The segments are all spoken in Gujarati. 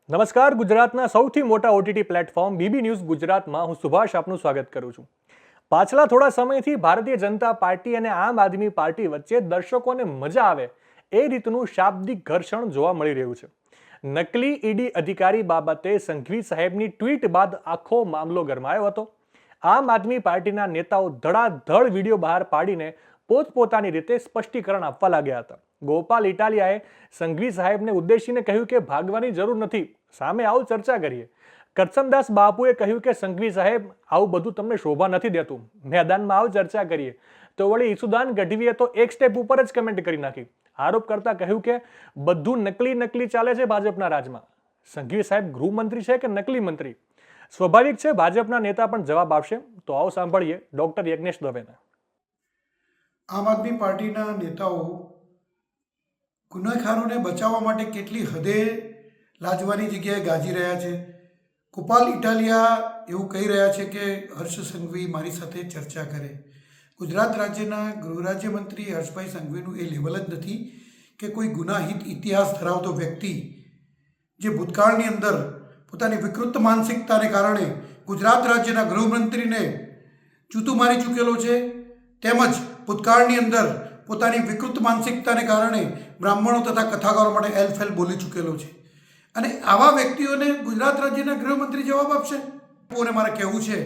નમસ્કાર, ગુજરાતના સૌથી મોટા ઓટીટી પ્લેટફોર્મ બીબી ન્યૂઝ ગુજરાતમાં હું સુભાષ આપનું સ્વાગત કરું છું. પાછલા થોડા સમયથી ભારતીય જનતા પાર્ટી અને આમ આદમી પાર્ટી વચ્ચે દર્શકોને મજા આવે એ રીતનું શાબ્દિક ઘર્ષણ જોવા મળી રહ્યું છે. નકલી ઈડી અધિકારી બાબતે સંઘવી સાહેબની ટ્વીટ બાદ આખો મામલો ગરમાયો હતો. આમ આદમી પાર્ટીના નેતાઓ ધડાધડ વિડીયો બહાર પાડીને પોતપોતાની રીતે સ્પષ્ટીકરણ આપવા લાગ્યા હતા. ગોપાલ ઇટાલિયાએ સંઘવી સાહેબને ઉદ્દેશીને કહ્યું કે ભાગવાની જરૂર નથી, સામે આવો ચર્ચા કરીએ. કરચનદાસ બાપુએ કહ્યું કે સંઘવી સાહેબ આવું બધું તમને શોભા નથી દેતું, મેદાનમાં આવો ચર્ચા કરીએ. તો વળી ઈસુદાન ગઢવીએ તો એક સ્ટેપ ઉપર જ કમેન્ટ કરી નાખી. આરોપ કરતા કહ્યું કે બધું નકલી ચાલે છે ભાજપના રાજમાં. સંઘવી સાહેબ ગૃહમંત્રી છે કે નકલી મંત્રી? સ્વાભાવિક છે ભાજપના નેતા પણ જવાબ આપશે. તો આવો સાંભળીએ ડોક્ટર યજ્ઞેશ દવેને. આમ આદમી પાર્ટીના નેતાઓ ગુનેગારોને બચાવવા માટે કેટલી હદે લાજવાની જગ્યાએ ગાજી રહ્યા છે. ગોપાલ ઇટાલિયા એવું કહી રહ્યા છે કે હર્ષ સંઘવી મારી સાથે ચર્ચા કરે. ગુજરાત રાજ્યના ગૃહ રાજ્યમંત્રી હર્ષભાઈ સંઘવીનું એ લેવલ જ નથી કે કોઈ ગુનાહિત ઇતિહાસ ધરાવતો વ્યક્તિ જે ભૂતકાળની અંદર પોતાની વિકૃત માનસિકતાને કારણે ગુજરાત રાજ્યના ગૃહમંત્રીને જૂતું મારી ચૂકેલો છે, તેમજ ભૂતકાળની અંદર પોતાની વિકૃત માનસિકતાને કારણે બ્રાહ્મણો તથા કથાકારો માટે એલફેલ બોલી ચૂકેલો છે. અને આવા વ્યક્તિઓને ગુજરાત રાજ્યના ગૃહમંત્રી જવાબ આપશે? અને મારે કહેવું છે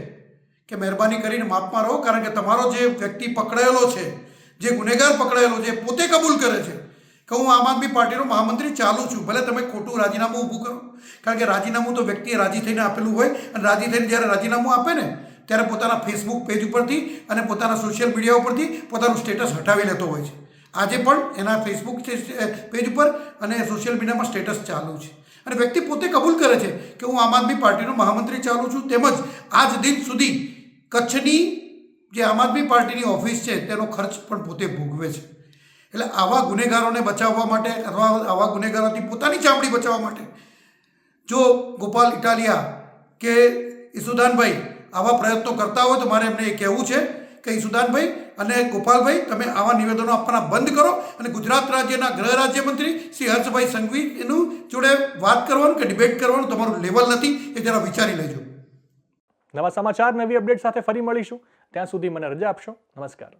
કે મહેરબાની કરીને માફમાં રહો, કારણ કે તમારો જે વ્યક્તિ પકડાયેલો છે, જે ગુનેગાર પકડાયેલો છે, પોતે કબૂલ કરે છે કે હું આમ આદમી પાર્ટીનો મહામંત્રી ચાલુ છું. ભલે તમે ખોટું રાજીનામું ઊભું કરો, કારણ કે રાજીનામું તો વ્યક્તિએ રાજી થઈને આપેલું હોય, અને રાજી થઈને જ્યારે રાજીનામું આપે ને ત્યારે પોતાના ફેસબુક પેજ ઉપરથી અને પોતાના સોશિયલ મીડિયા ઉપરથી પોતાનું સ્ટેટસ હટાવી લેતો હોય છે. આજે પણ એના ફેસબુક પેજ ઉપર અને સોશિયલ મીડિયામાં સ્ટેટસ ચાલુ છે, અને વ્યક્તિ પોતે કબૂલ કરે છે કે હું આમ આદમી પાર્ટીનો મહામંત્રી ચાલુ છું. તેમજ આજ દિન સુધી કચ્છની જે આમ આદમી પાર્ટીની ઓફિસ છે તેનો ખર્ચ પણ પોતે ભોગવે છે. એટલે આવા ગુનેગારોને બચાવવા માટે અથવા આવા ગુનેગારોથી પોતાની ચામડી બચાવવા માટે જો ગોપાલ ઇટાલિયા કે ઈસુદાનભાઈ આવા પ્રયત્નો કરતા હોય તો મારે એમને એ કહેવું છે કે ઈસુદાનભાઈ અને ગોપાલભાઈ, તમે આવા નિવેદનો આપવાના બંધ કરો અને ગુજરાત રાજ્યના ગૃહ રાજ્યમંત્રી શ્રી હર્ષભાઈ સંઘવી એનું જોડે વાત કરવાનું કે ડિબેટ કરવાનું તમારું લેવલ નથી, એ જરા વિચારી લેજો. નવા સમાચાર, નવી અપડેટ સાથે ફરી મળીશું. ત્યાં સુધી મને રજા આપશો. નમસ્કાર.